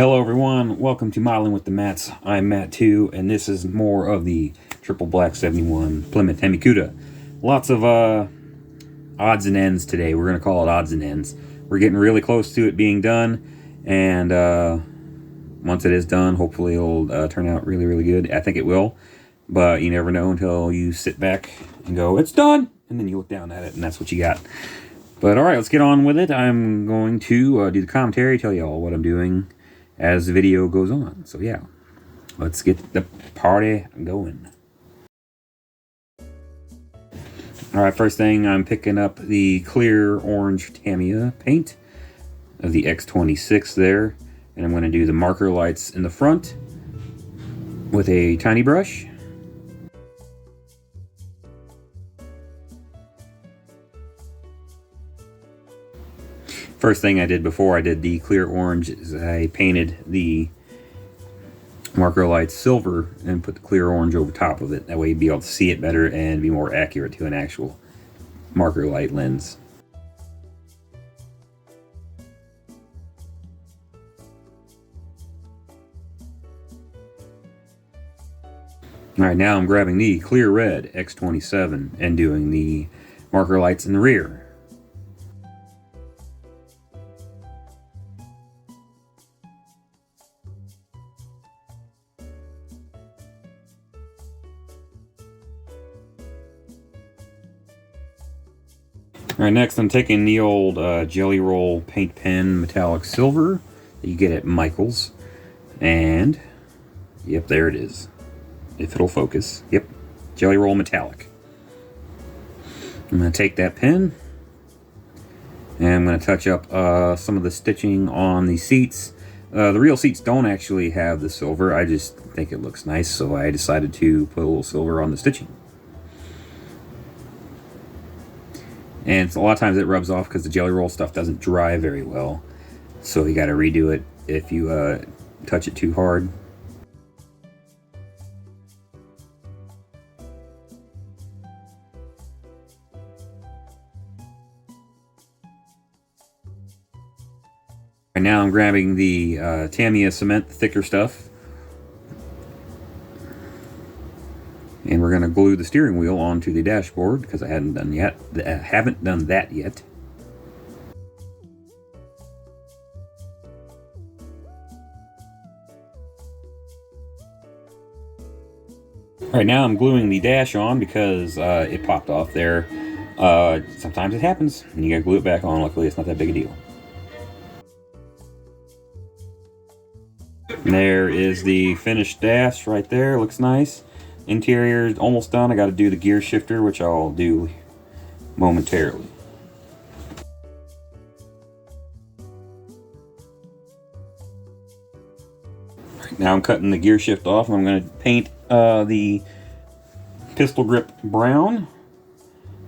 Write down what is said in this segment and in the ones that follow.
Hello everyone, welcome to Modeling with the Mats. I'm Matt2, and this is more of the Triple Black 71 Plymouth Hemi-Cuda. Lots of odds and ends today. We're going to call it odds and ends. We're getting really close to it being done, and once it is done, hopefully it'll turn out really, really good. I think it will, but you never know until you sit back and go, it's done! And then you look down at it, and that's what you got. But alright, let's get on with it. I'm going to do the commentary, tell you all what I'm doing as the video goes on. So yeah, let's get the party going. Alright, first thing, I'm picking up the clear orange Tamiya paint of the X26 there, and I'm going to do the marker lights in the front with a tiny brush. First thing I did before I did the clear orange is I painted the marker lights silver and put the clear orange over top of it. That way you'd be able to see it better and be more accurate to an actual marker light lens. Alright, now I'm grabbing the clear red X27 and doing the marker lights in the rear. Alright, next I'm taking the old Jelly Roll paint pen metallic silver that you get at Michael's, and yep, there it is. If it'll focus. Yep, Jelly Roll metallic. I'm going to take that pen and I'm going to touch up some of the stitching on the seats. The real seats don't actually have the silver. I just think it looks nice, so I decided to put a little silver on the stitching. And a lot of times it rubs off because the Jelly Roll stuff doesn't dry very well. So you got to redo it if you touch it too hard. And now I'm grabbing the Tamiya cement, the thicker stuff. And we're going to glue the steering wheel onto the dashboard because I haven't done that yet. Right now I'm gluing the dash on because it popped off there. Sometimes it happens and you gotta glue it back on. Luckily it's not that big a deal. And there is the finished dash right there. Looks nice. Interior is almost done. I got to do the gear shifter, which I'll do momentarily. Right, now I'm cutting the gear shift off, and I'm going to paint the pistol grip brown,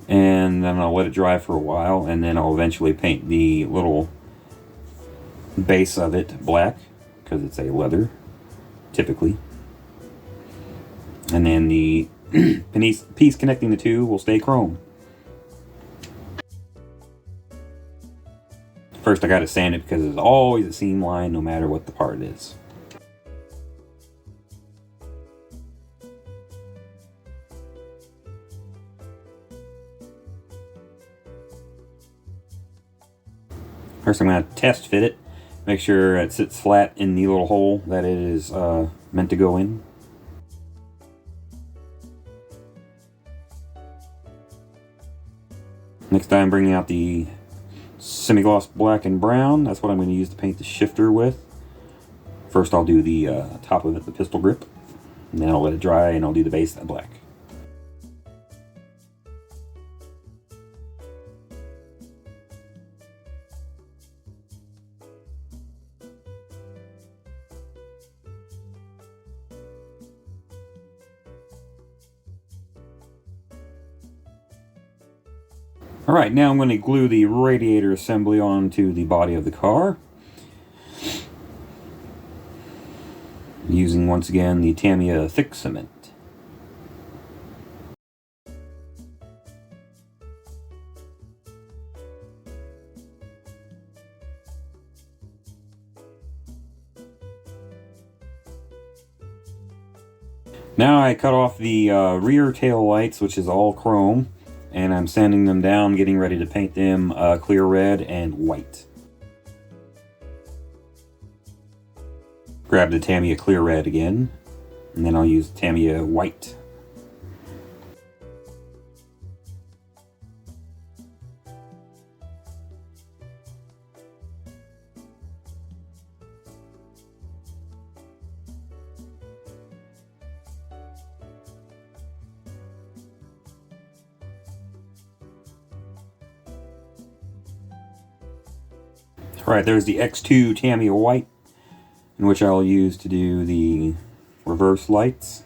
and then I'll let it dry for a while, and then I'll eventually paint the little base of it black because it's a leather, typically. And then the piece connecting the two will stay chrome. First I gotta sand it because there's always a seam line no matter what the part is. First I'm gonna test fit it. Make sure it sits flat in the little hole that it is meant to go in. Next I'm bringing out the semi-gloss black and brown. That's what I'm going to use to paint the shifter with. First I'll do the top of it, the pistol grip, and then I'll let it dry and I'll do the base in black. Alright, now I'm going to glue the radiator assembly onto the body of the car. Using, once again, the Tamiya thick cement. Now I cut off the rear tail lights, which is all chrome, and I'm sanding them down, getting ready to paint them clear red and white. Grab the Tamiya clear red again, and then I'll use Tamiya white. Alright, there's the X2 Tamiya white, in which I'll use to do the reverse lights.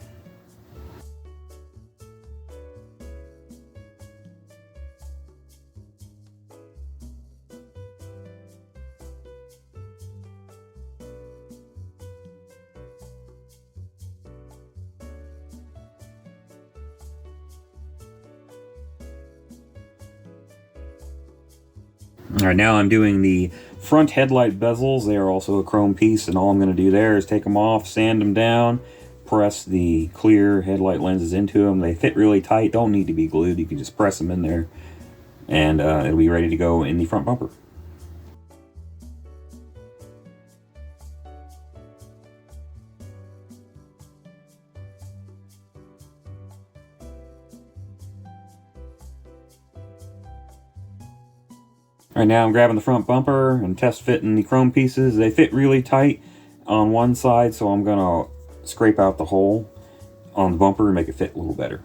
Alright, now I'm doing the front headlight bezels. They are also a chrome piece, and all I'm going to do there is take them off, sand them down, press the clear headlight lenses into them. They fit really tight, don't need to be glued. You can just press them in there, and it'll be ready to go in the front bumper. Right now I'm grabbing the front bumper and test fitting the chrome pieces. They fit really tight on one side, so I'm going to scrape out the hole on the bumper and make it fit a little better.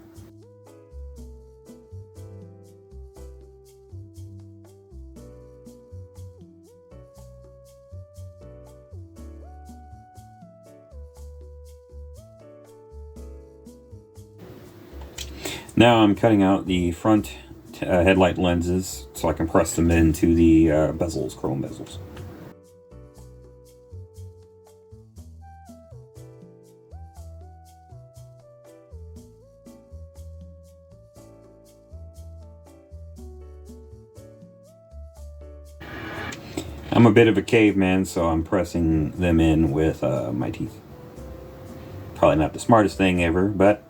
Now I'm cutting out the front headlight lenses so I can press them into the bezels, chrome bezels. I'm a bit of a caveman, so I'm pressing them in with my teeth. Probably not the smartest thing ever, but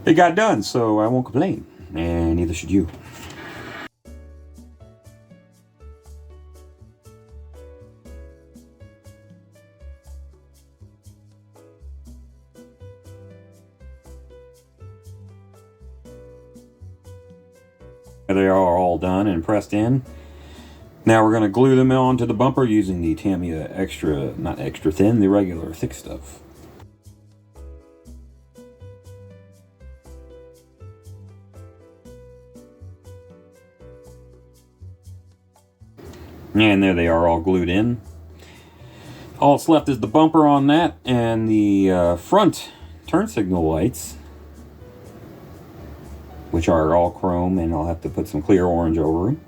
it got done, so I won't complain. And neither should you. They are all done and pressed in. Now we're going to glue them onto the bumper using the Tamiya not extra thin, the regular thick stuff. And there they are, all glued in. All that's left is the bumper on that and the front turn signal lights, which are all chrome, and I'll have to put some clear orange over them.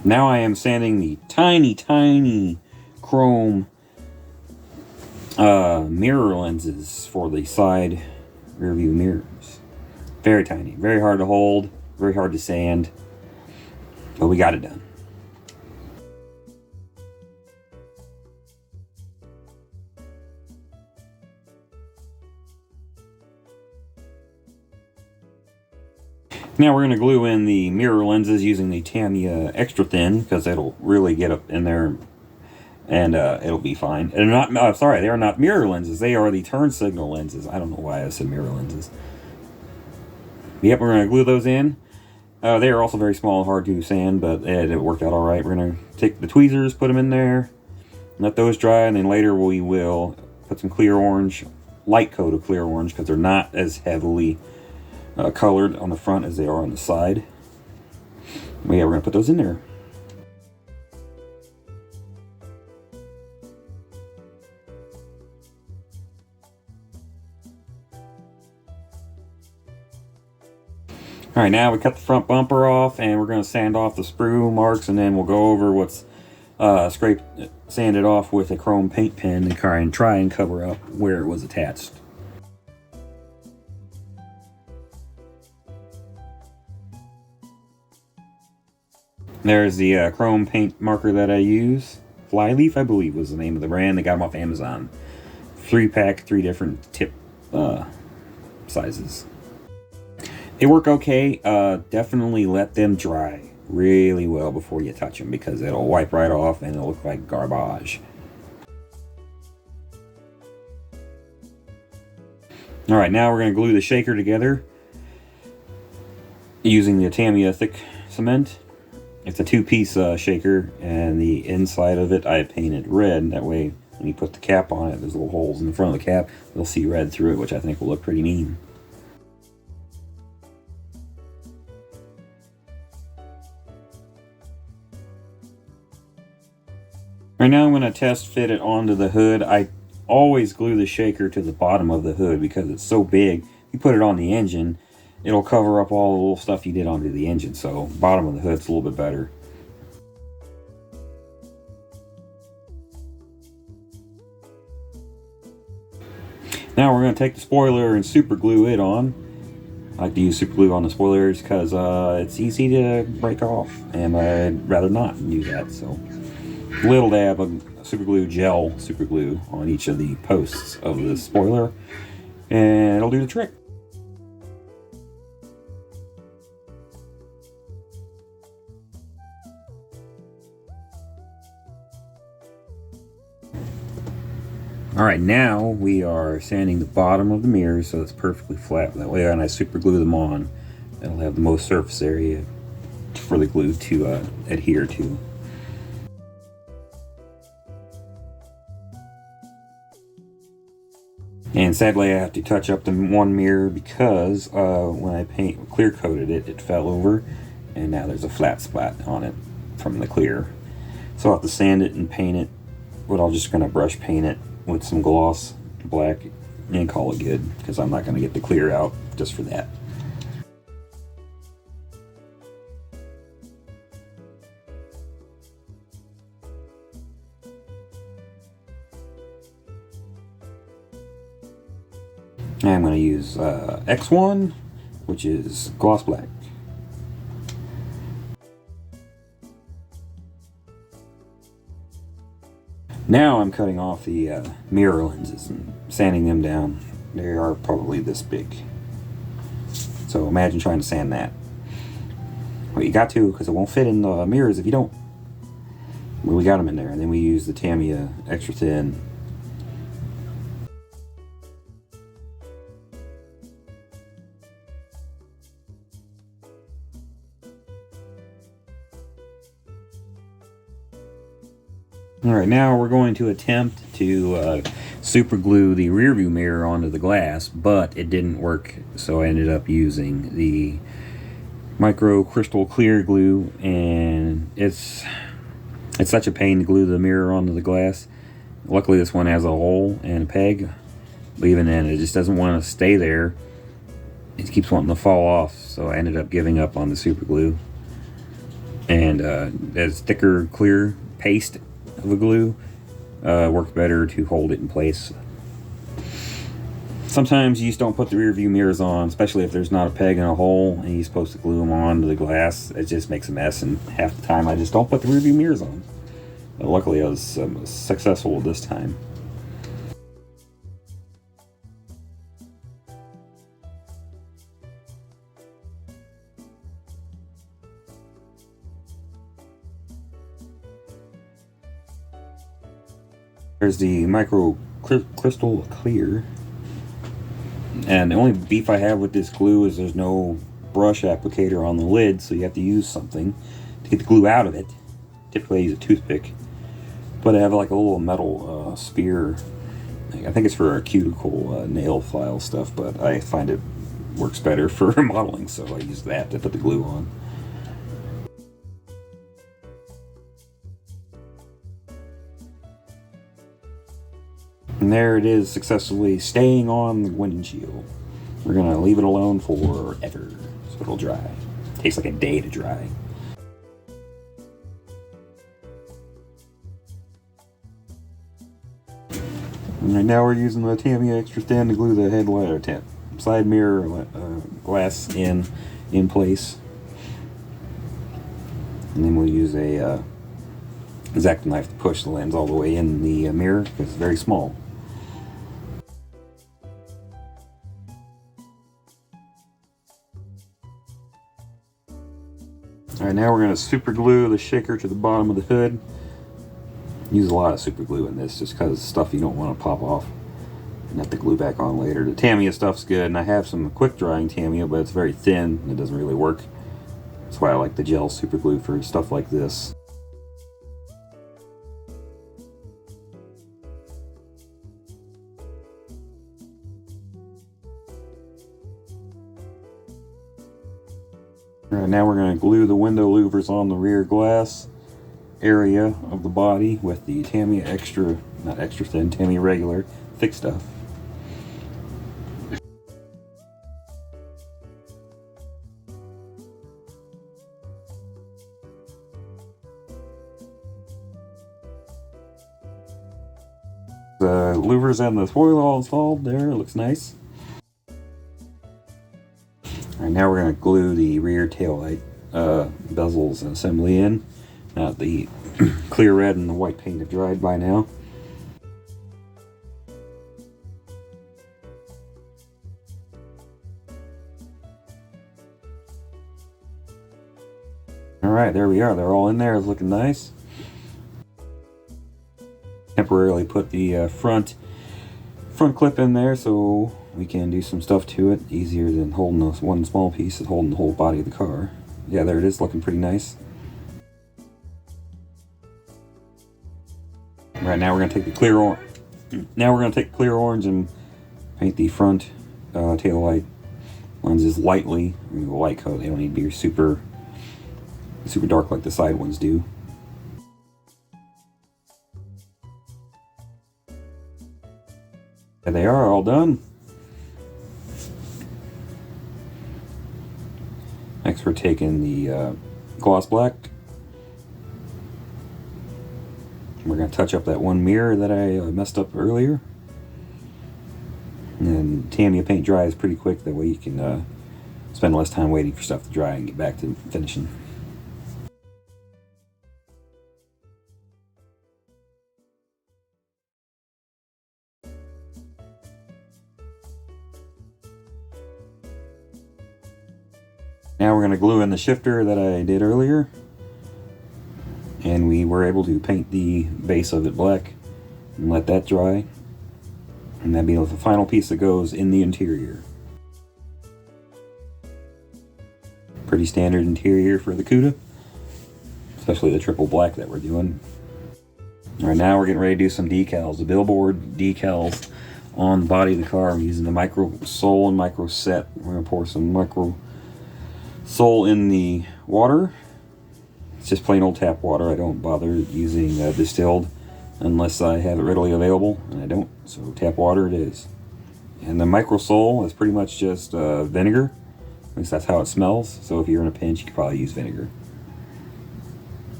Now I am sanding the tiny chrome mirror lenses for the side rear view mirrors. Very tiny, very hard to hold, very hard to sand, but we got it done. Now we're going to glue in the mirror lenses using the Tamiya extra thin, because it'll really get up in there and it'll be fine. And sorry, they are not mirror lenses, they are the turn signal lenses. I don't know why I said mirror lenses. Yep, we're going to glue those in. They are also very small and hard to sand, but it worked out all right. We're going to take the tweezers, put them in there, let those dry, and then later we will put some clear orange, light coat of clear orange, because they're not as heavily colored on the front as they are on the side. But yeah, we're going to put those in there. Alright, now we cut the front bumper off, and we're going to sand off the sprue marks, and then we'll go over what's sanded off with a chrome paint pen and try and cover up where it was attached. There's the chrome paint marker that I use. Flyleaf, I believe, was the name of the brand. They got them off Amazon. 3-pack, 3 different tip sizes. They work okay. Definitely let them dry really well before you touch them, because it'll wipe right off and it'll look like garbage. Alright, now we're going to glue the shaker together using the Tamiya thick cement. It's a 2-piece shaker, and the inside of it I painted red. That way when you put the cap on it, there's little holes in the front of the cap. You'll see red through it, which I think will look pretty neat. Right now I'm going to test fit it onto the hood. I always glue the shaker to the bottom of the hood because it's so big. You put it on the engine, it'll cover up all the little stuff you did onto the engine. So bottom of the hood's a little bit better. Now we're going to take the spoiler and super glue it on. I like to use super glue on the spoilers because it's easy to break off, and I'd rather not do that. So a little dab of super glue gel, super glue on each of the posts of the spoiler, and it'll do the trick. Alright, now we are sanding the bottom of the mirror so it's perfectly flat. That way when I super glue them on, it'll have the most surface area for the glue to adhere to. And sadly I have to touch up the one mirror because when I clear coated it, it fell over, and now there's a flat spot on it from the clear. So I'll have to sand it and paint it, but I'm just going to brush paint it with some gloss black and call it good, because I'm not going to get the clear out just for that. And I'm going to use X1, which is gloss black. Now I'm cutting off the mirror lenses and sanding them down. They are probably this big. So imagine trying to sand that. Well, you got to, because it won't fit in the mirrors if you don't. Well, we got them in there, and then we use the Tamiya extra thin. Alright, now we're going to attempt to super glue the rear view mirror onto the glass, but it didn't work, so I ended up using the micro crystal clear glue, and it's such a pain to glue the mirror onto the glass. Luckily this one has a hole and a peg, but even then it just doesn't want to stay there. It keeps wanting to fall off, so I ended up giving up on the super glue. And as thicker clear paste of a glue works better to hold it in place. Sometimes you just don't put the rear view mirrors on, especially if there's not a peg and a hole and you're supposed to glue them onto the glass. It just makes a mess, and half the time I just don't put the rear view mirrors on. But luckily I was successful this time. There's the micro crystal clear, and the only beef I have with this glue is there's no brush applicator on the lid, so you have to use something to get the glue out of it. Typically I use a toothpick, but I have like a little metal spear. I think it's for a cuticle nail file stuff, but I find it works better for modeling, so I use that to put the glue on. And there it is, successfully staying on the windshield. We're gonna leave it alone forever, so it'll dry. Takes like a day to dry. And right now we're using the Tamiya extra thin to glue the headlight or side mirror glass in place. And then we'll use a Exacto knife to push the lens all the way in the mirror because it's very small. Alright, now we're going to super glue the shaker to the bottom of the hood. Use a lot of super glue in this just because stuff you don't want to pop off and have to glue back on later. The Tamiya stuff's good, and I have some quick drying Tamiya, but it's very thin and it doesn't really work. That's why I like the gel super glue for stuff like this. Alright, now we're going to glue the window louvers on the rear glass area of the body with the Tamiya extra, not extra thin, Tamiya regular, thick stuff. The louvers and the spoiler all installed there, it looks nice. Alright, now we're going to glue the rear taillight bezels and assembly in. Now the clear red and the white paint have dried by now. Alright, there we are. They're all in there. It's looking nice. Temporarily put the front clip in there so we can do some stuff to it. Easier than holding this one small piece and holding the whole body of the car. Yeah, there it is, looking pretty nice. Right now we're going to take the clear orange. Now we're going to take clear orange and paint the front tail light lenses lightly. We're going to go light coat. They don't need to be super dark like the side ones do. There they are, all done. Next we're taking the gloss black. We're going to touch up that one mirror that I messed up earlier. And then Tamiya paint dries pretty quick, that way you can spend less time waiting for stuff to dry and get back to finishing. Now we're going to glue in the shifter that I did earlier. And we were able to paint the base of it black and let that dry. And that'll be the final piece that goes in the interior. Pretty standard interior for the Cuda, especially the triple black that we're doing. Alright, now we're getting ready to do some decals. The billboard decals on the body of the car. I'm using the micro sole and micro set. We're going to pour some micro sole in the water. It's just plain old tap water. I don't bother using distilled unless I have it readily available, and I don't, so tap water it is. And the micro sole is pretty much just vinegar. At least that's how it smells, so if you're in a pinch you could probably use vinegar.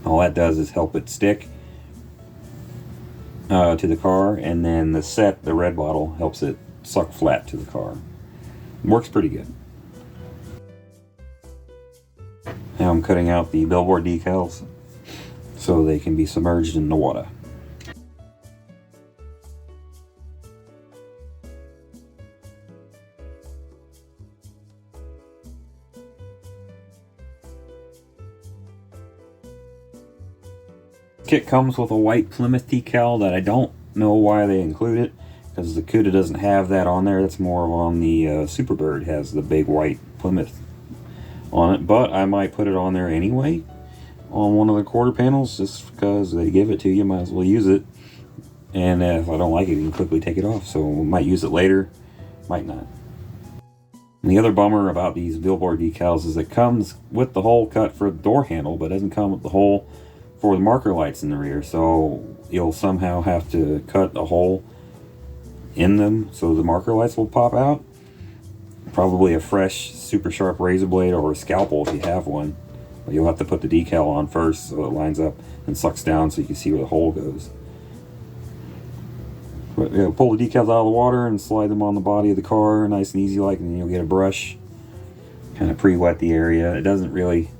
All that does is help it stick to the car, and then the set, the red bottle, helps it suck flat to the car. It works pretty good. Now I'm cutting out the billboard decals so they can be submerged in the water. Kit comes with a white Plymouth decal that I don't know why they include it, because the Cuda doesn't have that on there. That's more on the Superbird, has the big white Plymouth on it, but I might put it on there anyway on one of the quarter panels just because they give it to you. Might as well use it, and if I don't like it, you can quickly take it off. So we might use it later, might not. And the other bummer about these billboard decals is it comes with the hole cut for the door handle, but it doesn't come with the hole for the marker lights in the rear, so you'll somehow have to cut a hole in them so the marker lights will pop out. Probably a fresh, super sharp razor blade or a scalpel if you have one. But you'll have to put the decal on first so it lines up and sucks down so you can see where the hole goes. But, you know, pull the decals out of the water and slide them on the body of the car, nice and easy like, and then you'll get a brush. Kind of pre-wet the area. It doesn't really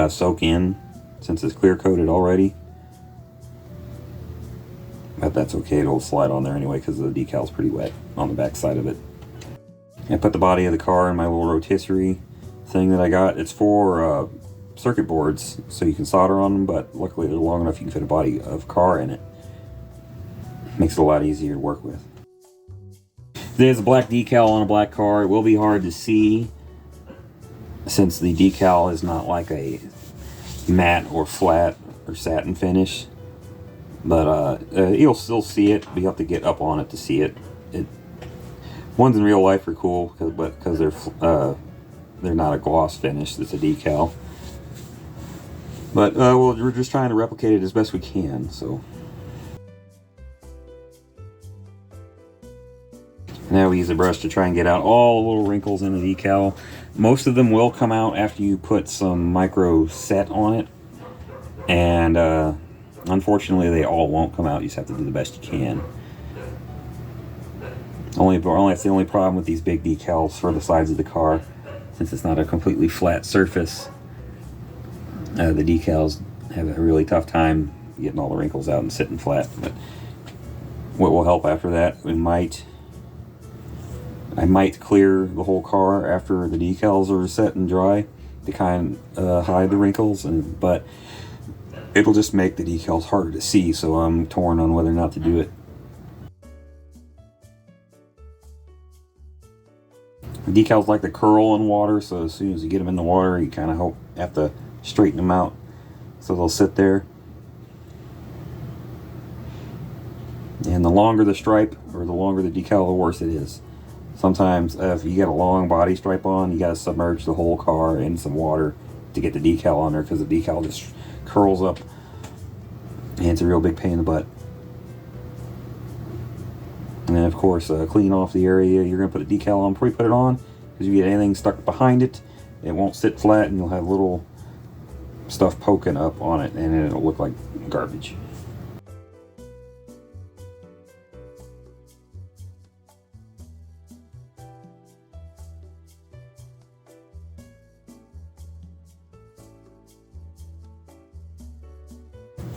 soak in since it's clear coated already. but that's okay. It'll slide on there anyway because the decal's pretty wet on the back side of it. I put the body of the car in my little rotisserie thing that I got. It's for circuit boards, so you can solder on them, but luckily they're long enough you can fit a body of car in it. Makes it a lot easier to work with. There's a black decal on a black car. It will be hard to see since the decal is not like a matte or flat or satin finish, but you'll still see it. You have to get up on it to see it. Ones in real life are cool because they're not a gloss finish. It's a decal. But we're just trying to replicate it as best we can. So now we use a brush to try and get out all the little wrinkles in the decal. Most of them will come out after you put some micro set on it, and unfortunately they all won't come out. You just have to do the best you can. That's the only problem with these big decals for the sides of the car, since it's not a completely flat surface. The decals have a really tough time getting all the wrinkles out and sitting flat. But what will help after that, I might clear the whole car after the decals are set and dry to kind of hide the wrinkles, but it'll just make the decals harder to see, so I'm torn on whether or not to do it. Decals like to curl in water, so as soon as you get them in the water, you kind of have to straighten them out so they'll sit there. And the longer the stripe or the longer the decal, the worse it is. Sometimes if you get a long body stripe on, you got to submerge the whole car in some water to get the decal on there, because the decal just curls up and it's a real big pain in the butt. And then of course clean off the area you're going to put a decal on before you put it on, because if you get anything stuck behind it, it won't sit flat and you'll have little stuff poking up on it and it'll look like garbage.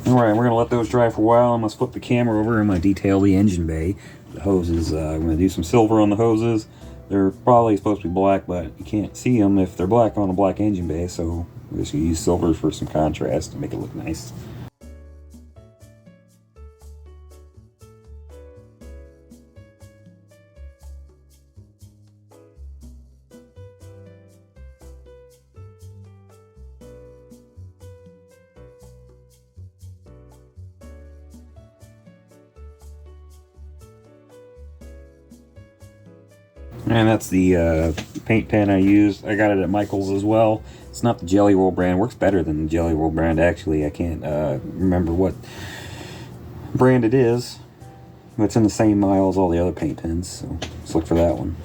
Alright, we're going to let those dry for a while. I'm going to flip the camera over and I'm going to detail the engine bay. The hoses, I'm going to do some silver on the hoses. They're probably supposed to be black, but you can't see them if they're black on a black engine bay, so we're just going to use silver for some contrast to make it look nice. And that's the paint pen I used. I got it at Michael's as well. It's not the Jelly Roll brand. It works better than the Jelly Roll brand, actually. I can't remember what brand it is. But it's in the same aisle as all the other paint pens, so let's look for that one.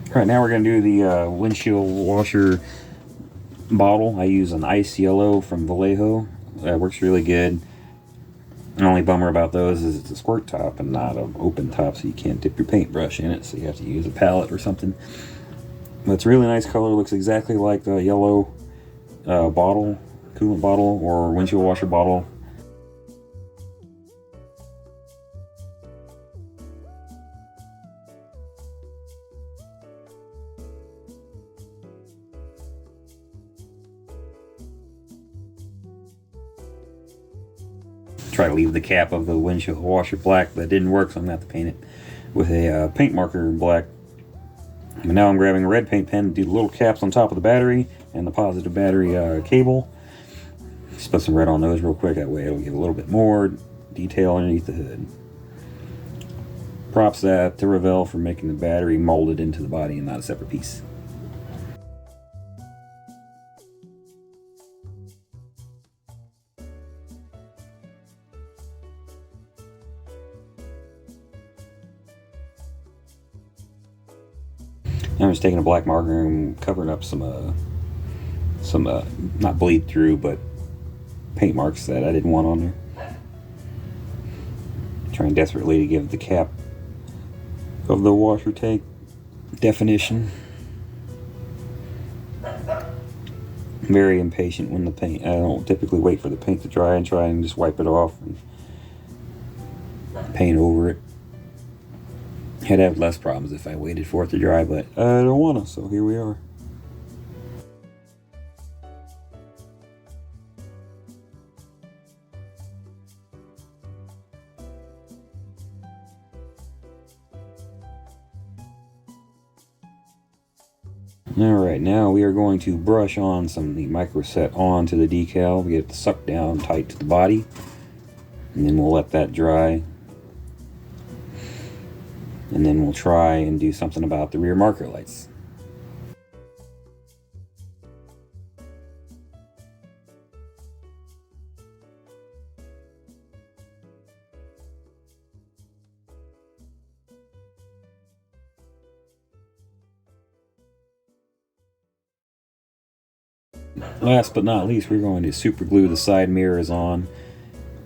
Alright, now we're going to do the windshield washer bottle. I use an ice yellow from Vallejo. That works really good. The only bummer about those is it's a squirt top and not an open top, so you can't dip your paintbrush in it, so you have to use a palette or something. But it's a really nice color. Looks exactly like the yellow bottle, coolant bottle or windshield washer bottle. Try to leave the cap of the windshield washer black, but it didn't work, so I'm going to have to paint it with a paint marker in black. And now I'm grabbing a red paint pen to do the little caps on top of the battery and the positive battery cable. Just put some red on those real quick, that way it'll give a little bit more detail underneath the hood. Props to Revell for making the battery molded into the body and not a separate piece. I'm just taking a black marker and covering up some not bleed through, but paint marks that I didn't want on there. Trying desperately to give the cap of the washer tank definition. very impatient when the paint, I don't typically wait for the paint to dry and try and just wipe it off and paint over it. I'd have less problems if I waited for it to dry, but I don't want to, so here we are. Alright, now we are going to brush on some of the microset onto the decal. We get it sucked down tight to the body, and then we'll let that dry. And then we'll try and do something about the rear marker lights. Last but not least, we're going to super glue the side mirrors on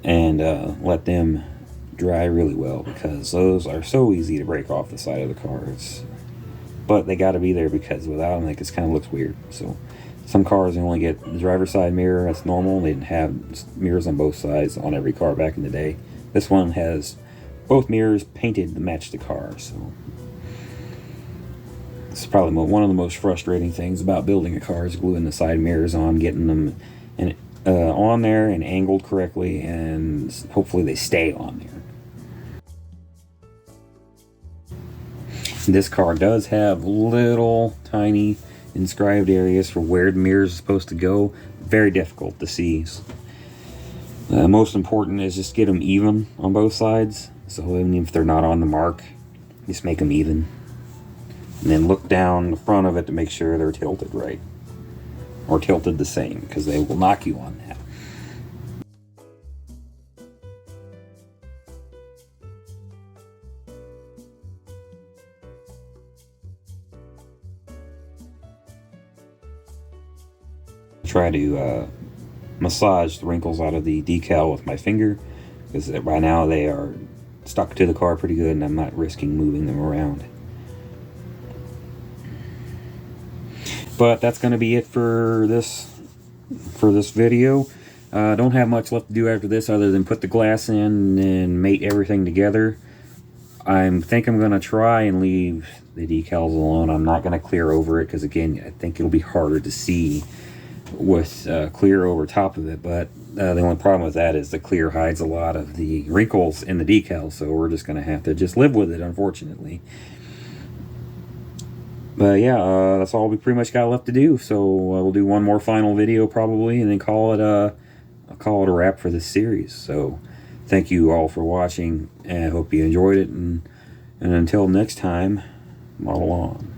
and let them dry really well, because those are so easy to break off the side of the cars. But they got to be there, because without them, it just kind of looks weird. So some cars only get the driver's side mirror. That's normal. They didn't have mirrors on both sides on every car back in the day. This one has both mirrors painted to match the car. So it's probably one of the most frustrating things about building a car is gluing the side mirrors on, getting them on there and angled correctly, and hopefully they stay on there. This car does have little tiny inscribed areas for where the mirrors are supposed to go. Very difficult to see. Most important is just get them even on both sides. So even if they're not on the mark, just make them even. And then look down the front of it to make sure they're tilted right. Or tilted the same, because they will knock you on that. Try to massage the wrinkles out of the decal with my finger, because by now they are stuck to the car pretty good and I'm not risking moving them around. But that's going to be it for this video. Don't have much left to do after this other than put the glass in and mate everything together. I think I'm going to try and leave the decals alone. I'm not going to clear over it, because again, I think it'll be harder to see with clear over top of it. But the only problem with that is the clear hides a lot of the wrinkles in the decal, so we're just going to have to just live with it, unfortunately. But yeah, that's all we pretty much got left to do. So we'll do one more final video probably, and then call it a wrap for this series. So thank you all for watching, and I hope you enjoyed it. And until next time, model on.